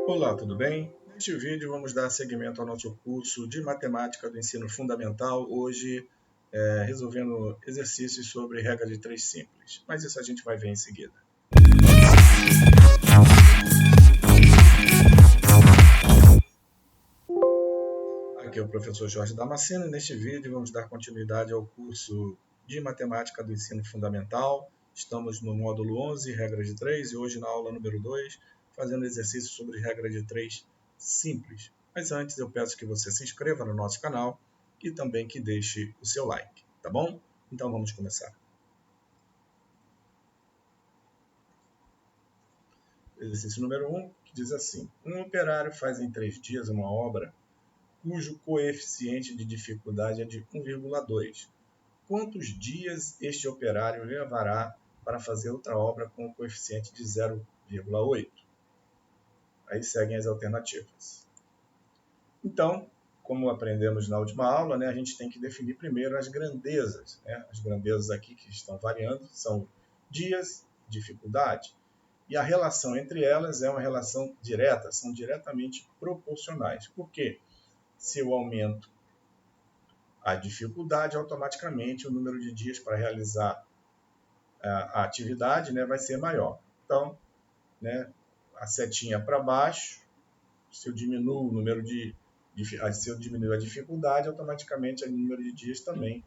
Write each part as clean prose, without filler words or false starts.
Olá, tudo bem? Neste vídeo vamos dar seguimento ao nosso curso de Matemática do Ensino Fundamental, hoje resolvendo exercícios sobre regra de 3 simples, mas isso a gente vai ver em seguida. Aqui é o professor Jorge Damasceno e neste vídeo vamos dar continuidade ao curso de Matemática do Ensino Fundamental. Estamos no módulo 11, regra de 3, e hoje na aula número 2, fazendo exercícios sobre regra de 3 simples. Mas antes eu peço que você se inscreva no nosso canal e também que deixe o seu like, tá bom? Então vamos começar. Exercício número 1, que diz assim: um operário faz em 3 dias uma obra cujo coeficiente de dificuldade é de 1,2. Quantos dias este operário levará para fazer outra obra com o coeficiente de 0,8? Aí seguem as alternativas. Então, como aprendemos na última aula, a gente tem que definir primeiro as grandezas. As grandezas aqui que estão variando são dias, dificuldade. E a relação entre elas é uma relação direta, são diretamente proporcionais. Por quê? Se eu aumento a dificuldade, automaticamente o número de dias para realizar a atividade vai ser maior. Então, a setinha para baixo, se eu diminuo o número se eu diminuir a dificuldade, automaticamente o número de dias também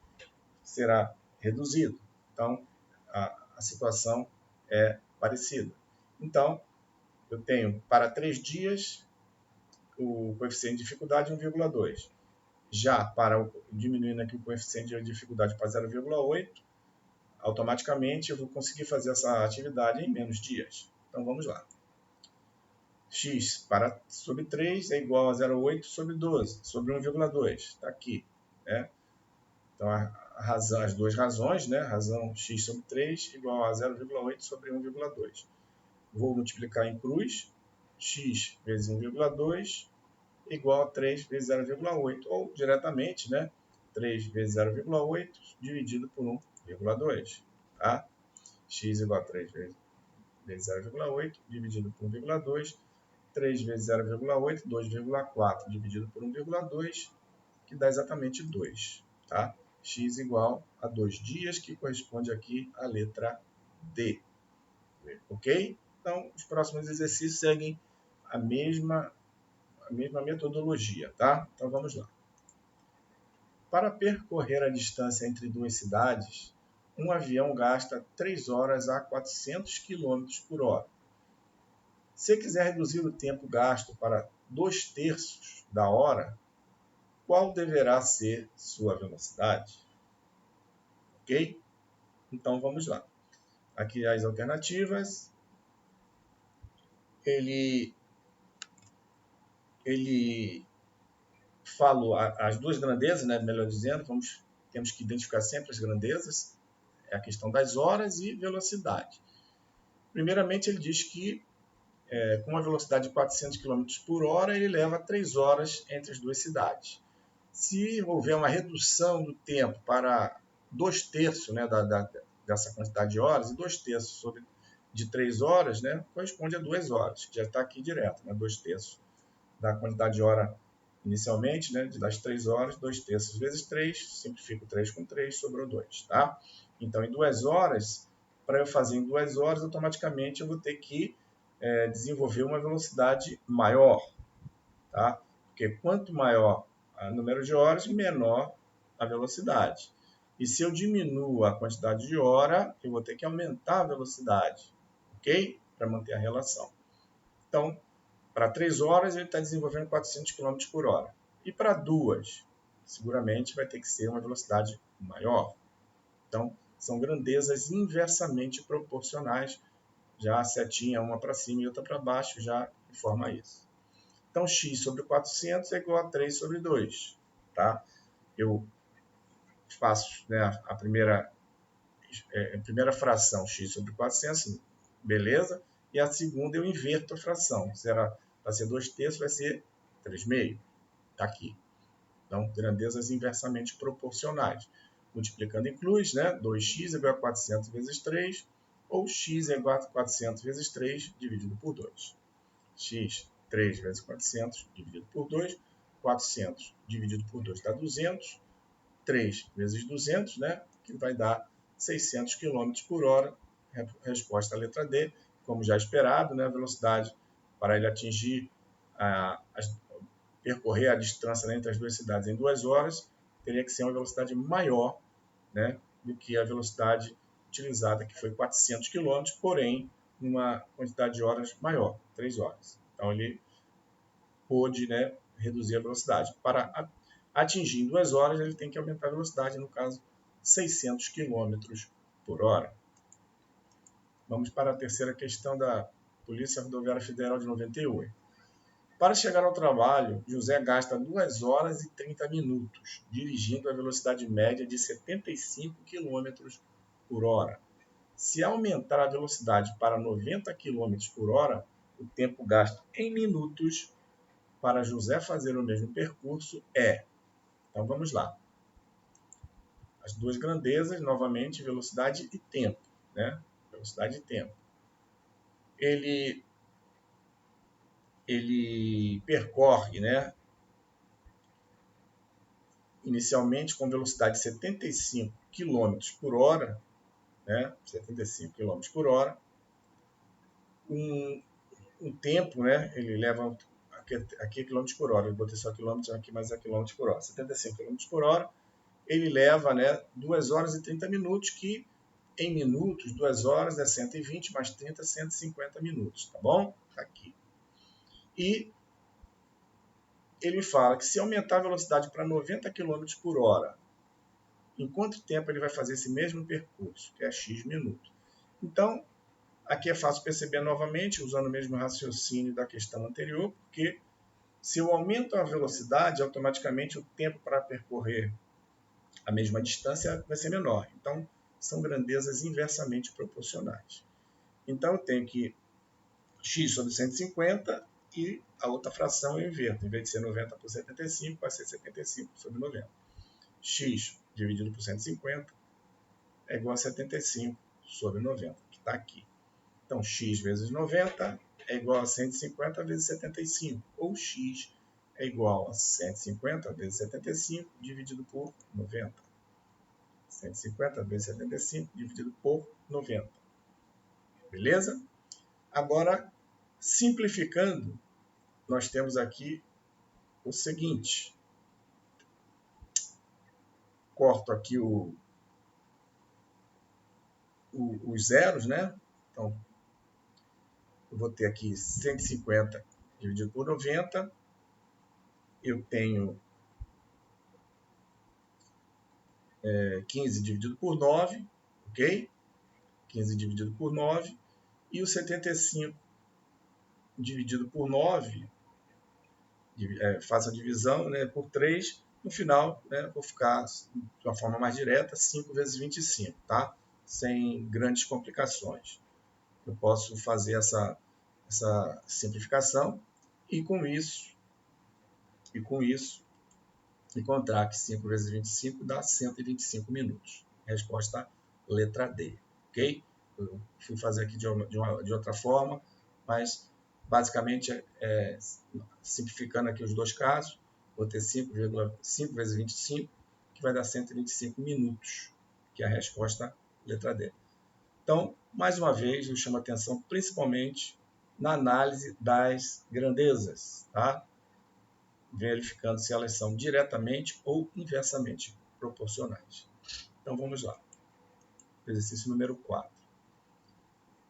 será reduzido. Então, a situação é parecida. Então, eu tenho para 3 dias o coeficiente de dificuldade 1,2. Já diminuindo aqui o coeficiente de dificuldade para 0,8, automaticamente eu vou conseguir fazer essa atividade em menos dias. Então vamos lá. X sobre 3 é igual a 0,8 sobre 12, sobre 1,2. Está aqui. Então as duas razões, razão x sobre 3 igual a 0,8 sobre 1,2. Vou multiplicar em cruz, x vezes 1,2 igual a 3 vezes 0,8, ou diretamente, 3 vezes 0,8 dividido por 1,2. Tá? X igual a 3 vezes 0,8 dividido por 1,2. 3 vezes 0,8, 2,4 dividido por 1,2, que dá exatamente 2. Tá? X igual a 2 dias, que corresponde aqui à letra D. Ok? Então, os próximos exercícios seguem a mesma metodologia, tá? Então vamos lá. Para percorrer a distância entre duas cidades, um avião gasta 3 horas a 400 km por hora. Se quiser reduzir o tempo gasto para 2/3 da hora, qual deverá ser sua velocidade? Ok? Então vamos lá. Aqui as alternativas. Ele falou as duas grandezas, melhor dizendo, temos que identificar sempre as grandezas, é a questão das horas e velocidade. Primeiramente, ele diz que com uma velocidade de 400 km por hora, ele leva 3 horas entre as duas cidades. Se houver uma redução do tempo para 2/3 dessa quantidade de horas, e 2/3 de 3 horas corresponde a 2 horas, que já está aqui direto, 2/3 da quantidade de hora inicialmente, das 3 horas, 2/3 vezes 3, simplifico 3 com 3, sobrou 2. Tá? Então, em 2 horas, para eu fazer em 2 horas, automaticamente eu vou ter que desenvolver uma velocidade maior. Tá? Porque quanto maior o número de horas, menor a velocidade. E se eu diminuo a quantidade de hora, eu vou ter que aumentar a velocidade, ok? Para manter a relação. Então, para 3 horas, ele está desenvolvendo 400 km por hora. E para 2, seguramente vai ter que ser uma velocidade maior. Então, são grandezas inversamente proporcionais. Já a setinha, uma para cima e outra para baixo, já informa isso. Então, x sobre 400 é igual a 3 sobre 2. Tá? Eu faço a primeira fração, x sobre 400, beleza? E a segunda eu inverto a fração. Se era para ser 2/3, vai ser 3/2. Está aqui. Então, grandezas inversamente proporcionais. Multiplicando em cruz, 2x é igual a 400 vezes 3, ou x é igual a 400 vezes 3 dividido por 2. X 3 vezes 400 dividido por 2. 400 dividido por 2 dá 200. 3 vezes 200, né? Que vai dar 600 km por hora. Resposta à letra D. Como já esperado, né? A velocidade para ele atingir, percorrer a distância entre as duas cidades em 2 horas, teria que ser uma velocidade maior, né, do que a velocidade utilizada, que foi 400 km, porém, numa quantidade de horas maior, 3 horas. Então, ele pôde, né, reduzir a velocidade. Para atingir em 2 horas, ele tem que aumentar a velocidade, no caso, 600 km por hora. Vamos para a terceira questão da Polícia Rodoviária Federal de 98. Para chegar ao trabalho, José gasta 2 horas e 30 minutos, dirigindo a velocidade média de 75 km por hora. Se aumentar a velocidade para 90 km por hora, o tempo gasto em minutos para José fazer o mesmo percurso é... Então vamos lá. As duas grandezas, novamente, velocidade e tempo, né? Velocidade e tempo. Ele percorre, né, inicialmente com velocidade de 75 km por hora, né, 75 km por hora, um tempo, né, ele leva, aqui é km por hora, eu botei só quilômetros aqui, mas é km por hora, 75 km por hora, ele leva, né, 2 horas e 30 minutos, que em minutos, 2 horas é 120 mais 30, 150 minutos, tá bom? Aqui. E ele fala que se aumentar a velocidade para 90 km por hora, em quanto tempo ele vai fazer esse mesmo percurso, que é x minutos. Então, aqui é fácil perceber novamente, usando o mesmo raciocínio da questão anterior, porque se eu aumento a velocidade, automaticamente o tempo para percorrer a mesma distância vai ser menor. Então, são grandezas inversamente proporcionais. Então, eu tenho que x sobre 150 e a outra fração eu inverto. Em vez de ser 90 por 75, vai ser 75 sobre 90. X dividido por 150 é igual a 75 sobre 90, que está aqui. Então, x vezes 90 é igual a 150 vezes 75, ou x é igual a 150 vezes 75 dividido por 90. 150 vezes 75 dividido por 90. Beleza? Agora, simplificando, nós temos aqui o seguinte. Corto aqui os zeros, né? Então, eu vou ter aqui 150 dividido por 90. Eu tenho 15 dividido por 9, ok? 15 dividido por 9. E o 75 dividido por 9, faço a divisão, né, por 3. No final, né, vou ficar de uma forma mais direta, 5 vezes 25, tá? Sem grandes complicações. Eu posso fazer essa simplificação e com isso encontrar que 5 vezes 25 dá 125 minutos. Resposta letra D, ok? Eu fui fazer aqui de outra forma, mas basicamente, simplificando aqui os dois casos, vou ter 5 vezes 25, que vai dar 125 minutos, que é a resposta letra D. Então, mais uma vez, eu chamo a atenção principalmente na análise das grandezas, tá? Verificando se elas são diretamente ou inversamente proporcionais. Então, vamos lá. Exercício número 4.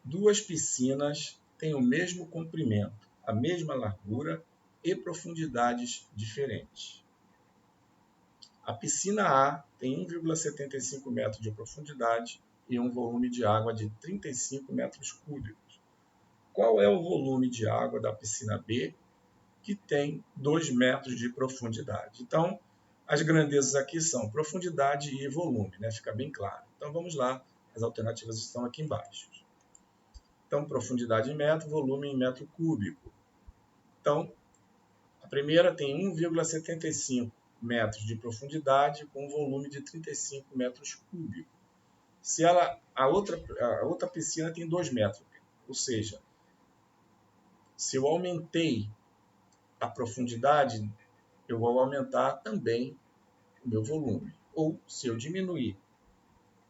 Duas piscinas têm o mesmo comprimento, a mesma largura e profundidades diferentes. A piscina A tem 1,75 metros de profundidade e um volume de água de 35 metros cúbicos. Qual é o volume de água da piscina B, que tem 2 metros de profundidade? Então, as grandezas aqui são profundidade e volume, né? Fica bem claro. Então, vamos lá, as alternativas estão aqui embaixo. Então, profundidade em metro, volume em metro cúbico. Então, a primeira tem 1,75 metros de profundidade com um volume de 35 metros cúbicos. Se a outra piscina tem 2 metros, ou seja, se eu aumentei a profundidade, eu vou aumentar também o meu volume. Ou, se eu diminuir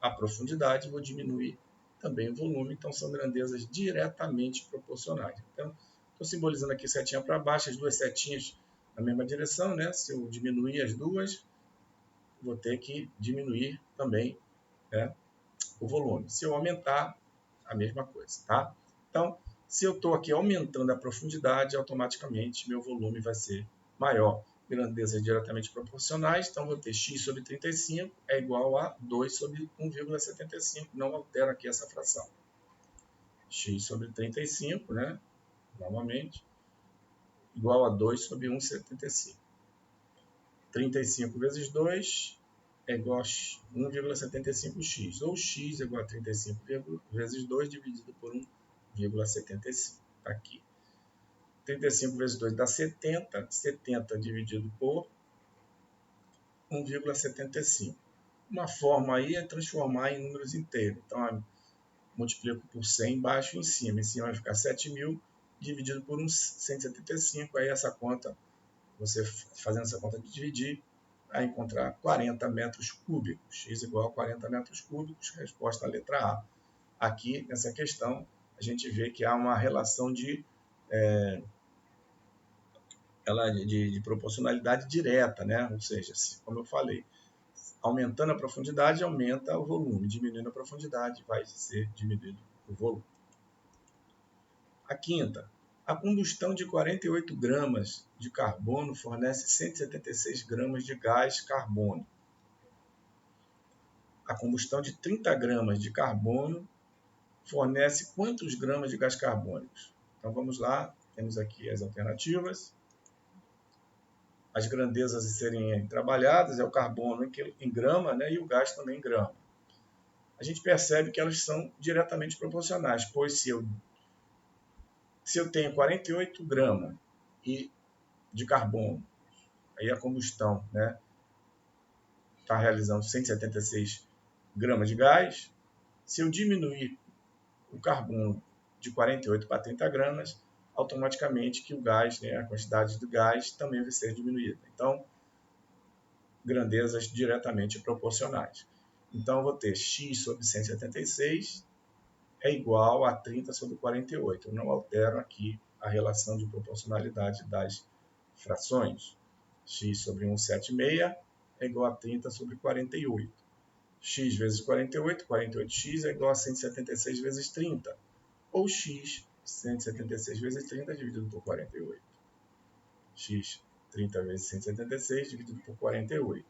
a profundidade, vou diminuir também o volume. Então, são grandezas diretamente proporcionais. Então, estou simbolizando aqui setinha para baixo, as duas setinhas na mesma direção, né? Se eu diminuir as duas, vou ter que diminuir também, né, o volume. Se eu aumentar, a mesma coisa, tá? Então, se eu estou aqui aumentando a profundidade, automaticamente meu volume vai ser maior. Grandezas diretamente proporcionais, então vou ter x sobre 35 é igual a 2 sobre 1,75. Não altero aqui essa fração. X sobre 35, né? Novamente, igual a 2 sobre 1,75. 35 vezes 2 é igual a 1,75x, ou x é igual a 35 vezes 2 dividido por 1,75. Aqui. 35 vezes 2 dá 70, 70 dividido por 1,75. Uma forma aí é transformar em números inteiros. Então, multiplico por 100 embaixo e em cima. Em cima vai ficar 7.000 dividido por 175. Aí essa conta, você fazendo essa conta de dividir, vai encontrar 40 metros cúbicos. X igual a 40 metros cúbicos. Resposta à letra A. Aqui, nessa questão, a gente vê que há uma relação de proporcionalidade direta, né? Ou seja, como eu falei, aumentando a profundidade, aumenta o volume. Diminuindo a profundidade, vai ser diminuído o volume. A quinta. A combustão de 48 gramas de carbono fornece 176 gramas de gás carbônico. A combustão de 30 gramas de carbono fornece quantos gramas de gás carbônico? Então, vamos lá. Temos aqui as alternativas. As grandezas a serem trabalhadas é o carbono em grama, né, e o gás também em grama. A gente percebe que elas são diretamente proporcionais, pois se eu tenho 48 gramas de carbono, aí a combustão, né, está realizando 176 gramas de gás. Se eu diminuir o carbono de 48 para 30 gramas, automaticamente que o gás, né, a quantidade do gás também vai ser diminuída. Então, grandezas diretamente proporcionais. Então, eu vou ter x sobre 176 é igual a 30 sobre 48. Eu não altero aqui a relação de proporcionalidade das frações. X sobre 176 é igual a 30 sobre 48. X vezes 48, 48x é igual a 176 vezes 30. Ou x, 176 vezes 30 dividido por 48. X, 30 vezes 176 dividido por 48.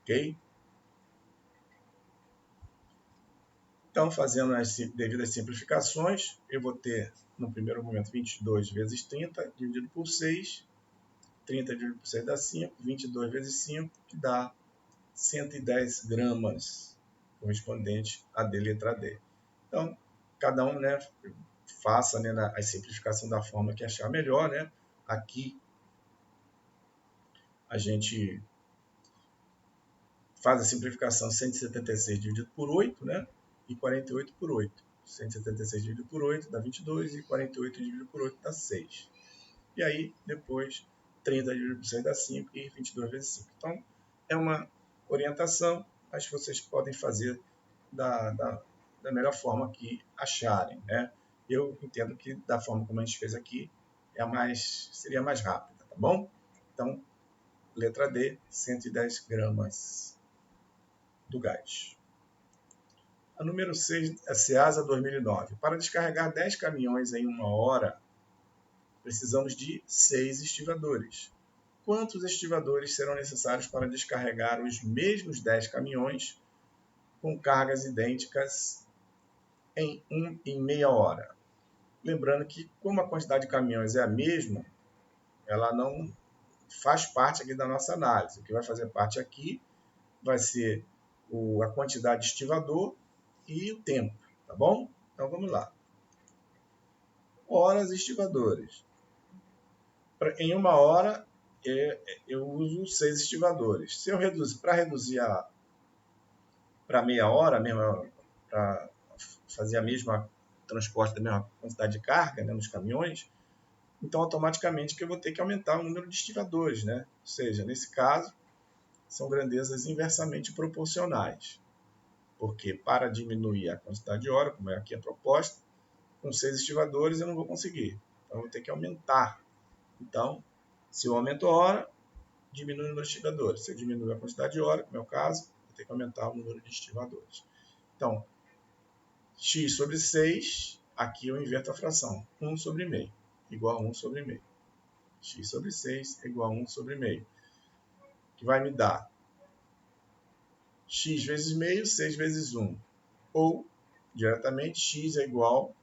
Ok? Então, fazendo as devidas simplificações, eu vou ter, no primeiro momento, 22 vezes 30 dividido por 6. 30 dividido por 6 dá 5. 22 vezes 5, que dá 110 gramas, correspondente à D, letra D. Então, cada um, né, faça, né, a simplificação da forma que achar melhor, né? Aqui, a gente faz a simplificação 176 dividido por 8, né? E 48 por 8. 176 dividido por 8 dá 22 e 48 dividido por 8 dá 6. E aí, depois, 30 dividido por 6 dá 5 e 22 vezes 5. Então, é uma orientação, mas vocês podem fazer da melhor forma que acharem, né? Eu entendo que da forma como a gente fez aqui seria mais rápida, tá bom? Então, letra D, 110 gramas do gás. A número 6 é Ceasa 2009. Para descarregar 10 caminhões em uma hora, precisamos de 6 estivadores. Quantos estivadores serão necessários para descarregar os mesmos 10 caminhões com cargas idênticas em meia hora? Lembrando que, como a quantidade de caminhões é a mesma, ela não faz parte aqui da nossa análise. O que vai fazer parte aqui vai ser a quantidade de estivador e o tempo, tá bom? Então, vamos lá. Horas estivadores. Em uma hora, eu uso 6 estivadores. Se eu para reduzir para meia hora, para fazer a mesma transporte da mesma quantidade de carga, né, nos caminhões, Então, automaticamente, que eu vou ter que aumentar o número de estivadores, né? Ou seja, nesse caso, são grandezas inversamente proporcionais. Porque para diminuir a quantidade de hora, como é aqui a proposta, com 6 estivadores eu não vou conseguir. Então, eu vou ter que aumentar. Então, se eu aumento a hora, diminui o número de estivadores. Se eu diminuir a quantidade de hora, como é o caso, vou ter que aumentar o número de estivadores. Então, x sobre 6, aqui eu inverto a fração. 1 sobre meio, igual a 1 sobre meio. X sobre 6 é igual a 1 sobre meio. Que vai me dar x vezes meio, 6 vezes 1. Ou, diretamente, x é igual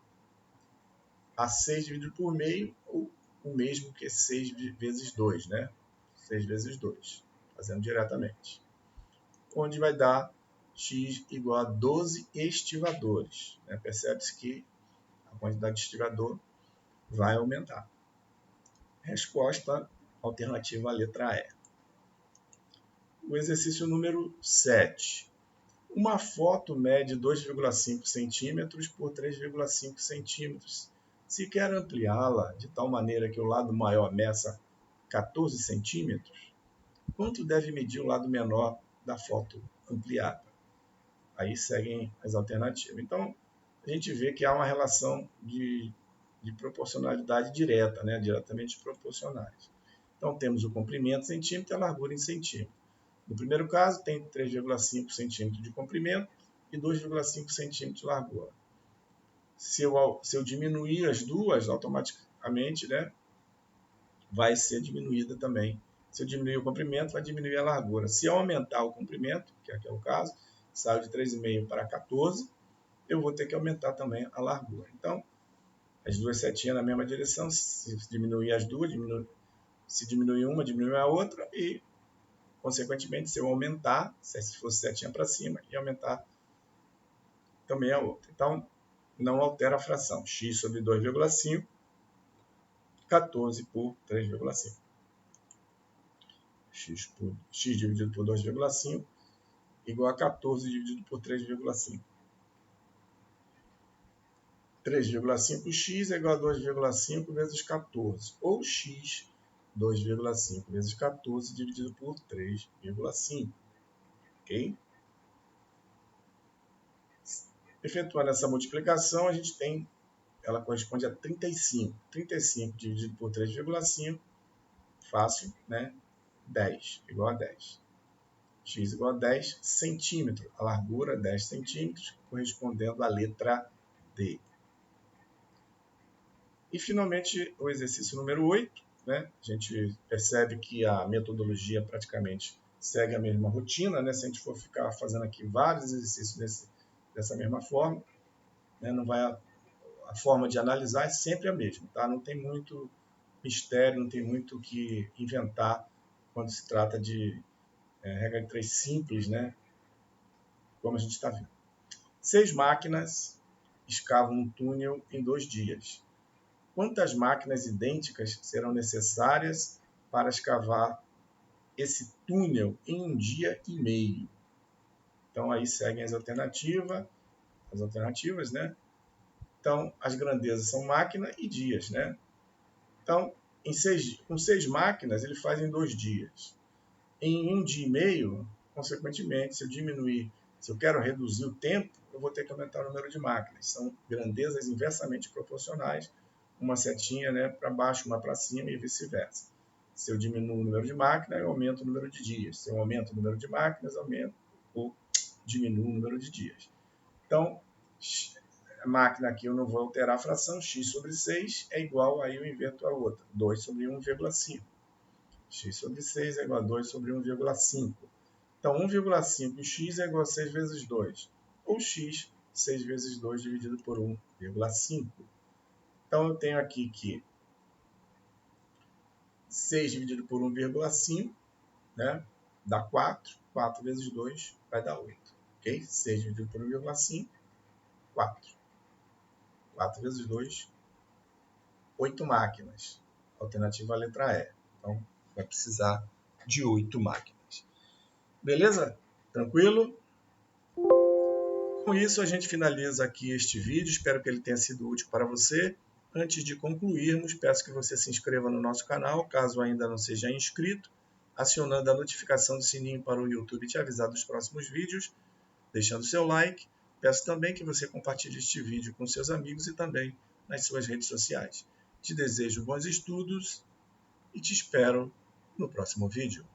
a 6 dividido por meio, ou o mesmo que 6 vezes 2, né? 6 vezes 2, fazendo diretamente. Onde vai dar x igual a 12 estivadores. Né? Percebe-se que a quantidade de estivador vai aumentar. Resposta alternativa à letra E. O exercício número 7. Uma foto mede 2,5 centímetros por 3,5 centímetros. Se quer ampliá-la de tal maneira que o lado maior meça 14 centímetros, quanto deve medir o lado menor da foto ampliada? Aí seguem as alternativas. Então, a gente vê que há uma relação de proporcionalidade direta, né? Diretamente proporcionais. Então, temos o comprimento em centímetro e a largura em centímetro. No primeiro caso, tem 3,5 centímetros de comprimento e 2,5 centímetros de largura. Se eu diminuir as duas, automaticamente, né, vai ser diminuída também. Se eu diminuir o comprimento, vai diminuir a largura. Se eu aumentar o comprimento, que aqui é o caso, saiu de 3,5 para 14, eu vou ter que aumentar também a largura. Então, as duas setinhas na mesma direção, se diminuir as duas, se diminuir uma, diminui a outra, e, consequentemente, se eu aumentar, se fosse setinha para cima, e aumentar também a outra. Então, não altera a fração. X sobre 2,5, 14 por 3,5. X dividido por 2,5 igual a 14 dividido por 3,5. 3,5x é igual a 2,5 vezes 14. Ou x 2,5 vezes 14 dividido por 3,5. Ok? Efetuando essa multiplicação, a gente tem, ela corresponde a 35. 35 dividido por 3,5, fácil, né? 10, igual a 10. X igual a 10 centímetros. A largura, 10 centímetros, correspondendo à letra D. E, finalmente, o exercício número 8. Né? A gente percebe que a metodologia praticamente segue a mesma rotina. Né? Se a gente for ficar fazendo aqui vários exercícios dessa mesma forma, né? Não vai, a forma de analisar é sempre a mesma. Tá? Não tem muito mistério, não tem muito o que inventar quando se trata de regra de 3 simples, né? Como a gente está vendo. 6 máquinas escavam um túnel em 2 dias. Quantas máquinas idênticas serão necessárias para escavar esse túnel em 1 dia e meio? Então, aí seguem as alternativas, né? Então, as grandezas são máquina e dias, né? Então, com 6 máquinas, ele faz em 2 dias. Em 1 dia e meio, consequentemente, se eu quero reduzir o tempo, eu vou ter que aumentar o número de máquinas. São grandezas inversamente proporcionais, uma setinha, né, para baixo, uma para cima e vice-versa. Se eu diminuo o número de máquinas, eu aumento o número de dias. Se eu aumento o número de máquinas, aumento ou diminuo o número de dias. Então, a máquina aqui eu não vou alterar a fração, x sobre 6 é igual, aí eu inverto a outra, 2 sobre 1,5. X sobre 6 é igual a 2 sobre 1,5. Então, 1,5x é igual a 6 vezes 2. Ou x, 6 vezes 2 dividido por 1,5. Então, eu tenho aqui que 6 dividido por 1,5, né, dá 4. 4 vezes 2 vai dar 8. Ok? 6 dividido por 1,5, 4. 4 vezes 2, 8 máquinas. Alternativa à letra E. Então, vai precisar de 8 máquinas. Beleza? Tranquilo? Com isso, a gente finaliza aqui este vídeo. Espero que ele tenha sido útil para você. Antes de concluirmos, peço que você se inscreva no nosso canal, caso ainda não seja inscrito, acionando a notificação do sininho para o YouTube te avisar dos próximos vídeos, deixando seu like. Peço também que você compartilhe este vídeo com seus amigos e também nas suas redes sociais. Te desejo bons estudos e te espero no próximo vídeo.